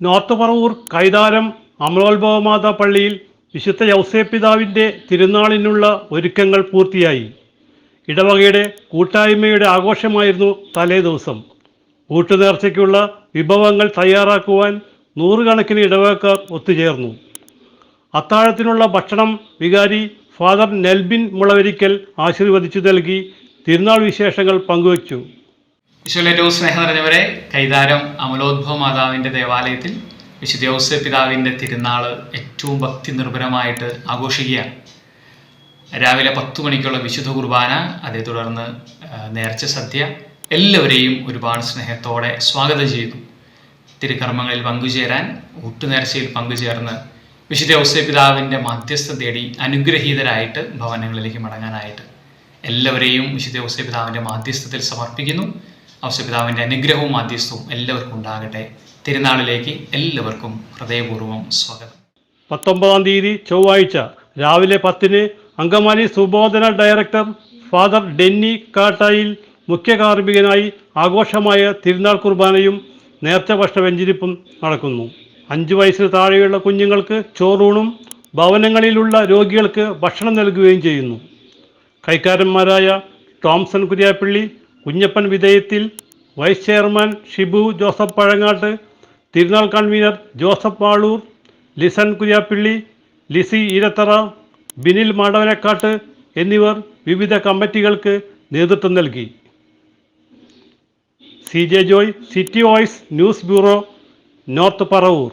North Paravur Kaitharam അമലോത്ഭവമാതാ പള്ളിയിൽ വിശുദ്ധ യൗസേപ്പിതാവിൻ്റെ തിരുനാളിനുള്ള ഒരുക്കങ്ങൾ പൂർത്തിയായി. ഇടവകയുടെ കൂട്ടായ്മയുടെ ആഘോഷമായിരുന്നു തലേ ദിവസം. ഊട്ടുനേർച്ചയ്ക്കുള്ള വിഭവങ്ങൾ തയ്യാറാക്കുവാൻ നൂറുകണക്കിന് ഇടവകക്കാർ ഒത്തുചേർന്നു. അത്താഴത്തിനുള്ള ഭക്ഷണം വികാരി ഫാദർ നെൽബിൻ മുളവരിക്കൽ ആശീർവദിച്ചു നൽകി തിരുനാൾ വിശേഷങ്ങൾ പങ്കുവച്ചു. ഈശോയിലേറ്റവും സ്നേഹം നിറഞ്ഞവരെ, കൈതാരം അമലോദ്ഭവ മാതാവിൻ്റെ ദേവാലയത്തിൽ വിശുദ്ധ യൗസേപ്പിതാവിൻ്റെ തിരുനാൾ ഏറ്റവും ഭക്തി നിർഭരമായിട്ട് ആഘോഷിക്കുകയാണ്. രാവിലെ 10 മണിക്കുള്ള വിശുദ്ധ കുർബാന, അതേ തുടർന്ന് നേർച്ച സദ്യ, എല്ലാവരെയും ഒരുപാട് സ്നേഹത്തോടെ സ്വാഗതം ചെയ്തു. തിരുക്കർമ്മങ്ങളിൽ പങ്കുചേരാൻ, ഊട്ടുനേർച്ചയിൽ പങ്കുചേർന്ന് വിശുദ്ധ യൗസേപ്പിതാവിൻ്റെ മധ്യസ്ഥം തേടി അനുഗ്രഹീതരായിട്ട് ഭവനങ്ങളിലേക്ക് മടങ്ങാനായിട്ട് എല്ലാവരെയും വിശുദ്ധ യൗസേപ്പിതാവിൻ്റെ മാധ്യസ്ഥത്തിൽ സമർപ്പിക്കുന്നു. യൗസേപ്പിതാവിൻ്റെ അനുഗ്രഹവും മാധ്യസ്ഥവും എല്ലാവർക്കും ഉണ്ടാകട്ടെ. തിരുനാളിലേക്ക് എല്ലാവർക്കും ഹൃദയപൂർവ്വം സ്വാഗതം. 19-ാം തീയതി ചൊവ്വാഴ്ച രാവിലെ 10-ന് അങ്കമാലി സുബോധന ഡയറക്ടർ ഫാദർ ഡെന്നി കാട്ടായിൽ മുഖ്യ കാർമ്മികനായി ആഘോഷമായ തിരുനാൾ കുർബാനയും നേർച്ച ഭക്ഷണ വെഞ്ചരിപ്പും നടക്കുന്നു. 5 വയസ്സിന് താഴെയുള്ള കുഞ്ഞുങ്ങൾക്ക് ചോറൂണും ഭവനങ്ങളിലുള്ള രോഗികൾക്ക് ഭക്ഷണം നൽകുകയും ചെയ്യുന്നു. കൈക്കാരന്മാരായ ടോംസൺ കുര്യാപ്പള്ളി, കുഞ്ഞപ്പൻ വിധേയത്തിൽ, വൈസ് ചെയർമാൻ ഷിബു ജോസഫ് പഴങ്ങാട്ട്, തിരുനാൾ കൺവീനർ ജോസഫ് വാളൂർ, ലിസൺ കുര്യാപ്പള്ളി, ലിസി ഈരത്തറ, ബിനിൽ മാടവനക്കാട്ട് എന്നിവർ വിവിധ കമ്മിറ്റികൾക്ക് നേതൃത്വം നൽകി. CJ Joy, city voice news bureau, north Paravur.